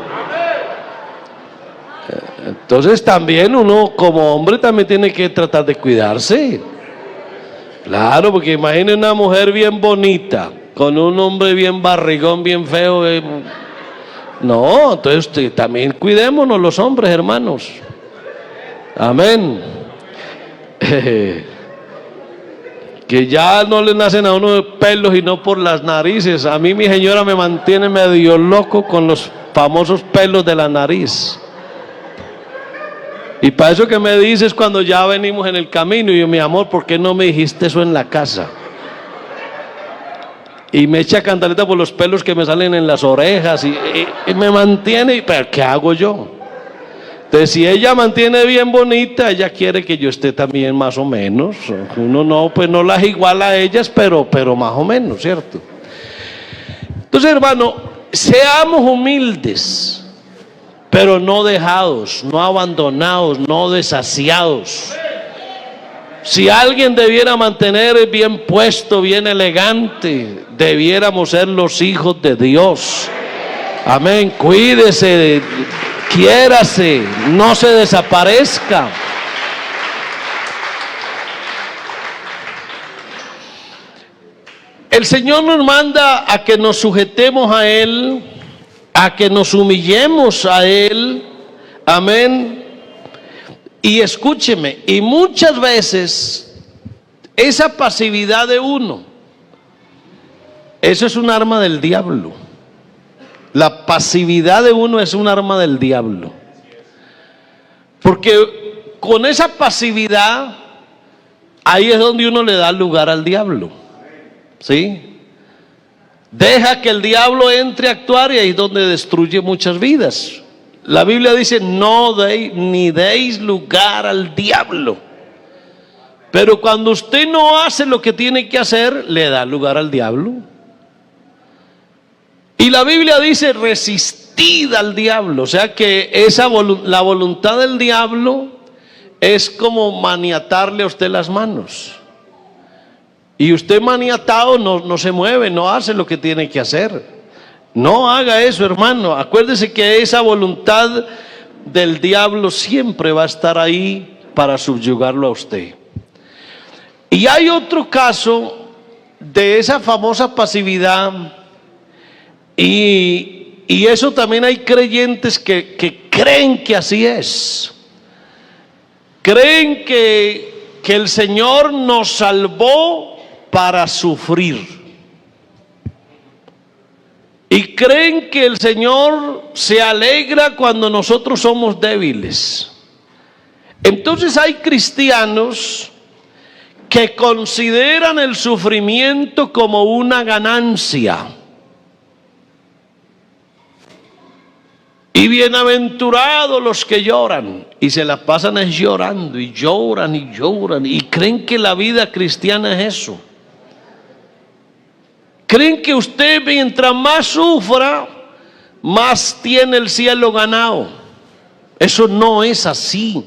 Entonces también uno como hombre también tiene que tratar de cuidarse. Claro, porque imagine una mujer bien bonita con un hombre bien barrigón, bien feo. No, entonces también cuidémonos los hombres, hermanos. Amén. Que ya no le nacen a uno pelos y no por las narices. A mí mi señora me mantiene medio loco con los famosos pelos de la nariz. Y para eso que me dices cuando ya venimos en el camino, y yo, mi amor, ¿por qué no me dijiste eso en la casa? y me echa cantaleta por los pelos que me salen en las orejas y me mantiene, pero ¿qué hago yo? Entonces, si ella mantiene bien bonita, ella quiere que yo esté también más o menos. Uno no, pues no las iguala a ellas, pero más o menos, ¿cierto? Entonces, hermano, seamos humildes, pero no dejados, no abandonados, no desasiados. Si alguien debiera mantener bien puesto, bien elegante, debiéramos ser los hijos de Dios. Amén. Cuídese, quiérase, no se desaparezca. El Señor nos manda a que nos sujetemos a Él, a que nos humillemos a Él. Amén. Y escúcheme, y muchas veces esa pasividad de uno, eso es un arma del diablo. La pasividad de uno es un arma del diablo. Porque con esa pasividad, ahí es donde uno le da lugar al diablo. ¿Sí? Deja que el diablo entre a actuar y ahí es donde destruye muchas vidas. La Biblia dice, ni deis lugar al diablo. Pero cuando usted no hace lo que tiene que hacer, le da lugar al diablo. Y la Biblia dice, resistid al diablo. O sea que la voluntad del diablo es como maniatarle a usted las manos. Y usted maniatado no se mueve, no hace lo que tiene que hacer. No haga eso, hermano. Acuérdese que esa voluntad del diablo siempre va a estar ahí para subyugarlo a usted. Y hay otro caso de esa famosa pasividad, y eso también hay creyentes que creen que así es. Creen que el Señor nos salvó para sufrir. Y creen que el Señor se alegra cuando nosotros somos débiles. Entonces hay cristianos que consideran el sufrimiento como una ganancia. Y bienaventurados los que lloran, y se la pasan llorando, y lloran, y lloran, y creen que la vida cristiana es eso. Creen que usted mientras más sufra, más tiene el cielo ganado. Eso no es así.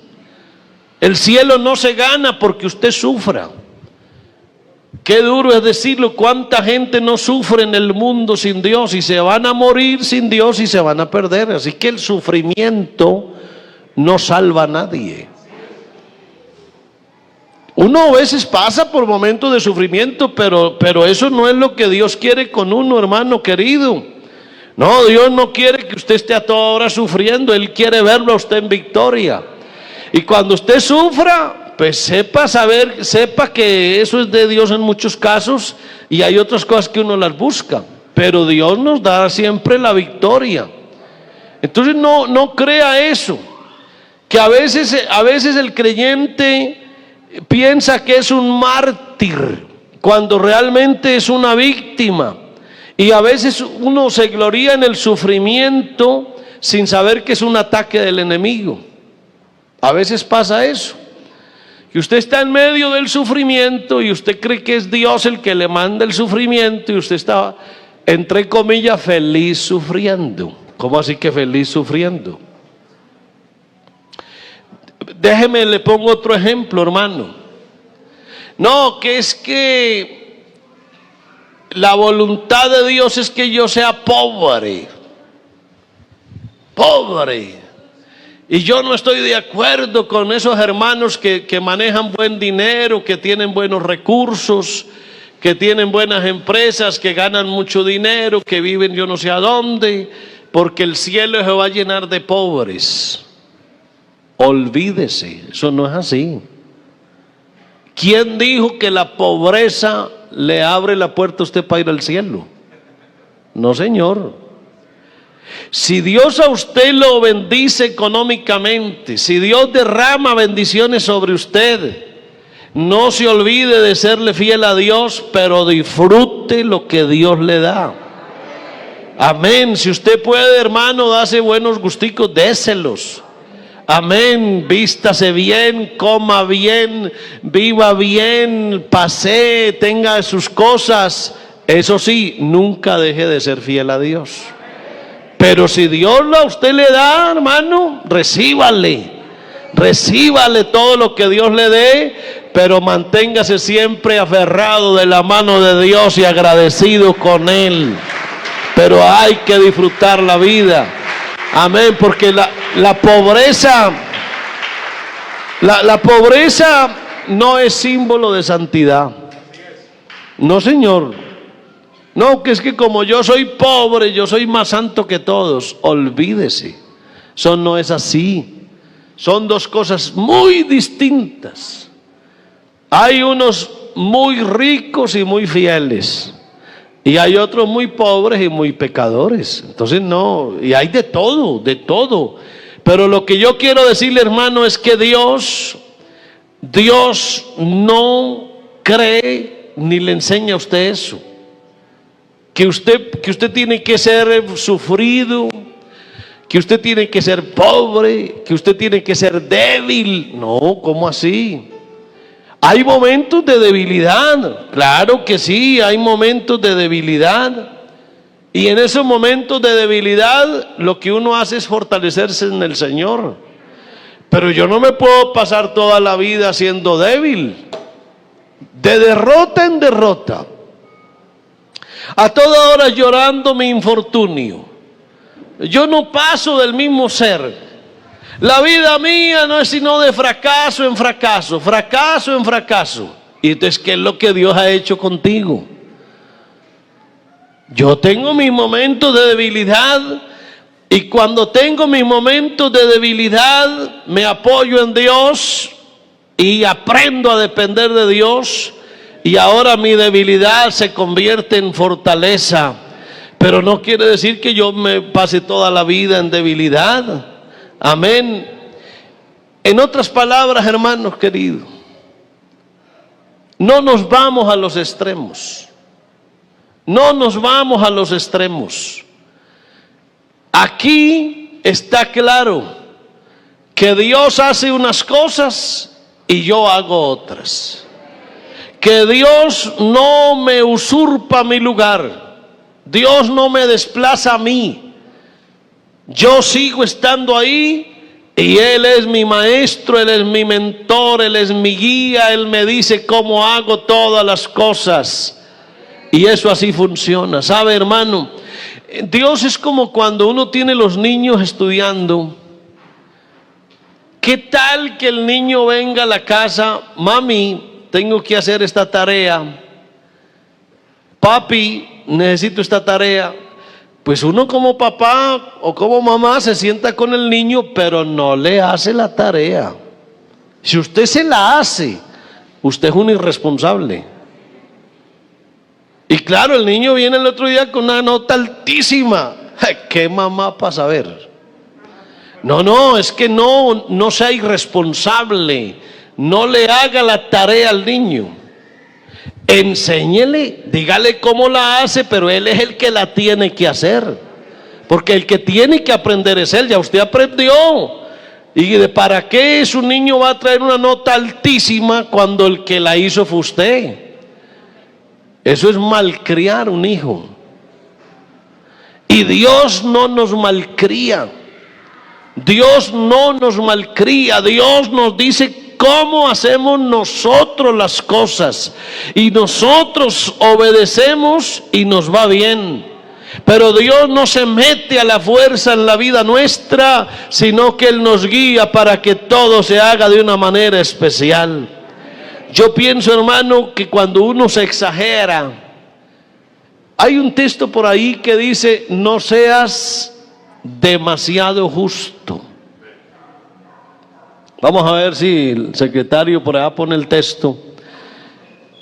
El cielo no se gana porque usted sufra. Qué duro es decirlo, cuánta gente no sufre en el mundo sin Dios y se van a morir sin Dios y se van a perder. Así que el sufrimiento no salva a nadie. Uno a veces pasa por momentos de sufrimiento, pero eso no es lo que Dios quiere con uno, hermano querido. No, Dios no quiere que usted esté a toda hora sufriendo. Él quiere verlo a usted en victoria. Y cuando usted sufra, pues sepa que eso es de Dios en muchos casos, y hay otras cosas que uno las busca, pero Dios nos da siempre la victoria. Entonces no crea eso, que a veces el creyente piensa que es un mártir cuando realmente es una víctima, y a veces uno se gloría en el sufrimiento sin saber que es un ataque del enemigo. A veces pasa eso, que usted está en medio del sufrimiento y usted cree que es Dios el que le manda el sufrimiento, y usted está, entre comillas, feliz sufriendo. ¿Cómo así que feliz sufriendo? Déjeme, le pongo otro ejemplo, hermano. No, que es que la voluntad de Dios es que yo sea pobre. Y yo no estoy de acuerdo con esos hermanos que manejan buen dinero, que tienen buenos recursos, que tienen buenas empresas, que ganan mucho dinero, que viven yo no sé a dónde, porque el cielo se va a llenar de pobres. Olvídese, eso no es así. ¿Quién dijo que la pobreza le abre la puerta a usted para ir al cielo? No, señor. Si Dios a usted lo bendice económicamente, si Dios derrama bendiciones sobre usted, No se olvide de serle fiel a Dios, pero disfrute lo que Dios le da. Amén. Si usted puede, hermano, darse buenos gusticos, déselos. Amén. Vístase bien, coma bien, viva bien, pasee, tenga sus cosas. Eso sí, nunca deje de ser fiel a Dios. Pero si Dios a usted le da, hermano, recíbale todo lo que Dios le dé, pero manténgase siempre aferrado de la mano de Dios y agradecido con Él. Pero hay que disfrutar la vida. Amén, porque la pobreza no es símbolo de santidad. No, señor. No, que es que como yo soy pobre, yo soy más santo que todos. Olvídese. Eso no es así. Son dos cosas muy distintas. Hay unos muy ricos y muy fieles, y hay otros muy pobres y muy pecadores. Entonces no, y hay de todo, de todo. Pero lo que yo quiero decirle, hermano, es que Dios no cree ni le enseña a usted eso. Que usted tiene que ser sufrido, que usted tiene que ser pobre, que usted tiene que ser débil. No, ¿cómo así? Hay momentos de debilidad, claro que sí, hay momentos de debilidad. Y en esos momentos de debilidad lo que uno hace es fortalecerse en el Señor. Pero yo no me puedo pasar toda la vida siendo débil, de derrota en derrota, a toda hora llorando mi infortunio. Yo no paso del mismo ser. La vida mía no es sino de fracaso en fracaso, fracaso en fracaso. Y entonces, ¿qué es lo que Dios ha hecho contigo? Yo tengo mis momentos de debilidad, y cuando tengo mis momentos de debilidad me apoyo en Dios y aprendo a depender de Dios, y ahora mi debilidad se convierte en fortaleza. Pero no quiere decir que yo me pase toda la vida en debilidad. Amén. En otras palabras, hermanos queridos, no nos vamos a los extremos. No nos vamos a los extremos. Aquí está claro que Dios hace unas cosas y yo hago otras. Que Dios no me usurpa mi lugar. Dios no me desplaza a mí. Yo sigo estando ahí, y Él es mi maestro, Él es mi mentor, Él es mi guía. Él me dice cómo hago todas las cosas, y eso así funciona. ¿Sabe, hermano? Dios es como cuando uno tiene los niños estudiando. ¿Qué tal que el niño venga a la casa? Mami, tengo que hacer esta tarea. Papi, necesito esta tarea. Pues uno como papá o como mamá se sienta con el niño, pero no le hace la tarea. Si usted se la hace, usted es un irresponsable. Y claro, el niño viene el otro día con una nota altísima. ¿Qué mamá para saber? No, es que no sea irresponsable. No le haga la tarea al niño. Enséñele, dígale cómo la hace, pero él es el que la tiene que hacer. Porque el que tiene que aprender es él. Ya usted aprendió. ¿Y de para qué su niño va a traer una nota altísima cuando el que la hizo fue usted? Eso es malcriar un hijo. Y Dios no nos malcría. Dios no nos malcría. Dios nos dice cómo hacemos nosotros las cosas, y nosotros obedecemos y nos va bien. Pero Dios no se mete a la fuerza en la vida nuestra, sino que Él nos guía para que todo se haga de una manera especial. Yo pienso, hermano, que cuando uno se exagera, hay un texto por ahí que dice: no seas demasiado justo. Vamos a ver si el secretario por allá pone el texto.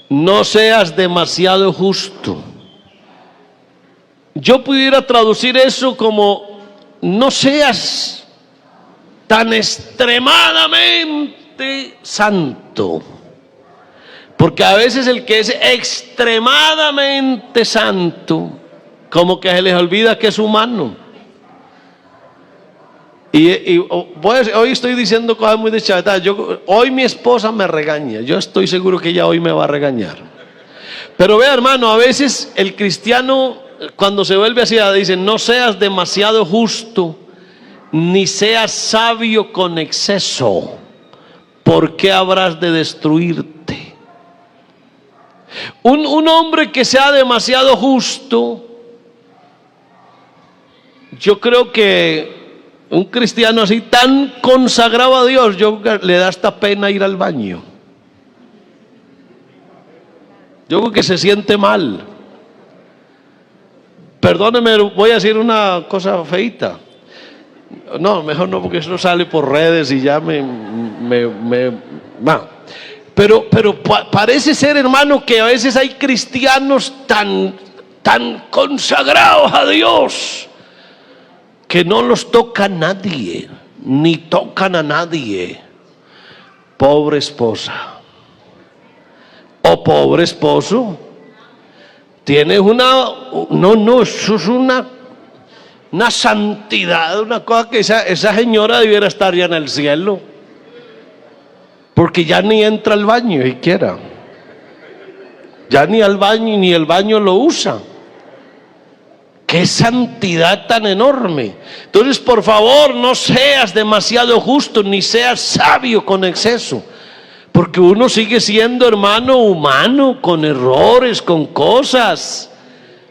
No seas demasiado justo. Yo pudiera traducir eso como: no seas tan extremadamente santo. Porque a veces el que es extremadamente santo, como que se les olvida que es humano. Hoy estoy diciendo cosas muy deschavetadas. Hoy mi esposa me regaña. Yo estoy seguro que ella hoy me va a regañar. Pero vea, hermano, a veces el cristiano, cuando se vuelve así, dice: no seas demasiado justo, ni seas sabio con exceso, porque habrás de destruirte. Un hombre que sea demasiado justo, yo creo que un cristiano así tan consagrado a Dios, le da hasta pena ir al baño. Yo creo que se siente mal. Perdóneme, voy a decir una cosa feita. No, mejor no, porque eso sale por redes y ya Pero parece ser, hermano, que a veces hay cristianos tan consagrados a Dios que no los toca nadie, ni tocan a nadie. Pobre esposa o pobre esposo, tienes eso es una santidad, una cosa que esa señora debiera estar ya en el cielo, porque ya ni entra al baño siquiera, ya ni al baño, ni el baño lo usa. ¡Qué santidad tan enorme! Entonces, por favor, no seas demasiado justo, ni seas sabio con exceso, porque uno sigue siendo, hermano, humano, con errores, con cosas.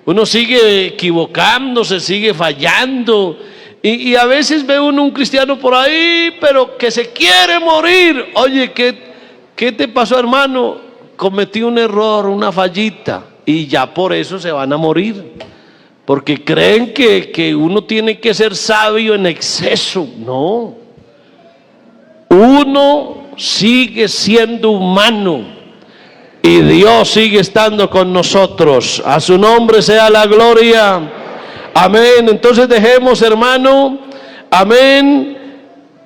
Uno sigue equivocándose, sigue fallando. Y a veces ve uno un cristiano por ahí, pero que se quiere morir. Oye, ¿qué te pasó, hermano? Cometí un error, una fallita, y ya por eso se van a morir. Porque creen que uno tiene que ser sabio en exceso. No. Uno sigue siendo humano y Dios sigue estando con nosotros. A su nombre sea la gloria. Amén. Entonces dejemos, hermano, amén,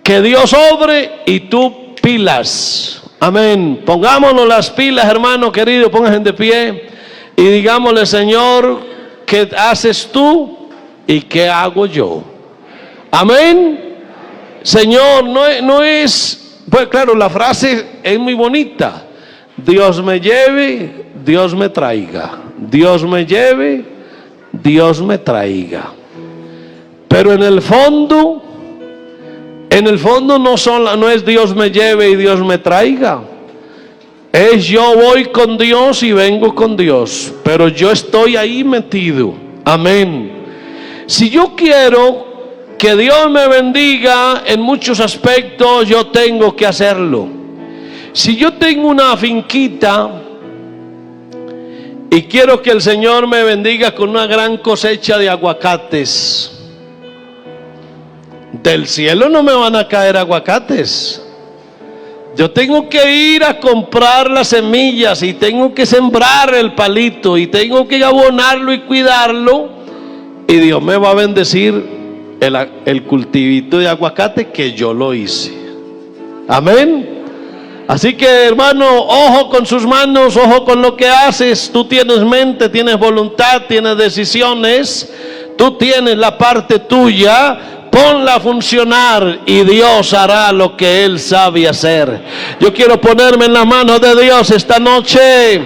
que Dios obre y tú pilas. Amén. Pongámonos las pilas, hermano querido, pónganse de pie y digámosle: Señor, ¿qué haces tú y qué hago yo? Amén. Señor, no es, pues claro, la frase es muy bonita: Dios me lleve, Dios me traiga. Dios me lleve, Dios me traiga. Pero en el fondo no es Dios me lleve y Dios me traiga. Es yo voy con Dios y vengo con Dios, pero yo estoy ahí metido. Amén. Si yo quiero que Dios me bendiga en muchos aspectos, yo tengo que hacerlo. Si yo tengo una finquita y quiero que el Señor me bendiga con una gran cosecha de aguacates, del cielo no me van a caer aguacates. Yo tengo que ir a comprar las semillas y tengo que sembrar el palito y tengo que abonarlo y cuidarlo, y Dios me va a bendecir el cultivito de aguacate que yo lo hice. Amén. Así que, hermano, ojo con sus manos, ojo con lo que haces. Tú tienes mente, tienes voluntad, tienes decisiones, tú tienes la parte tuya. Ponla a funcionar y Dios hará lo que Él sabe hacer. Yo quiero ponerme en las manos de Dios esta noche.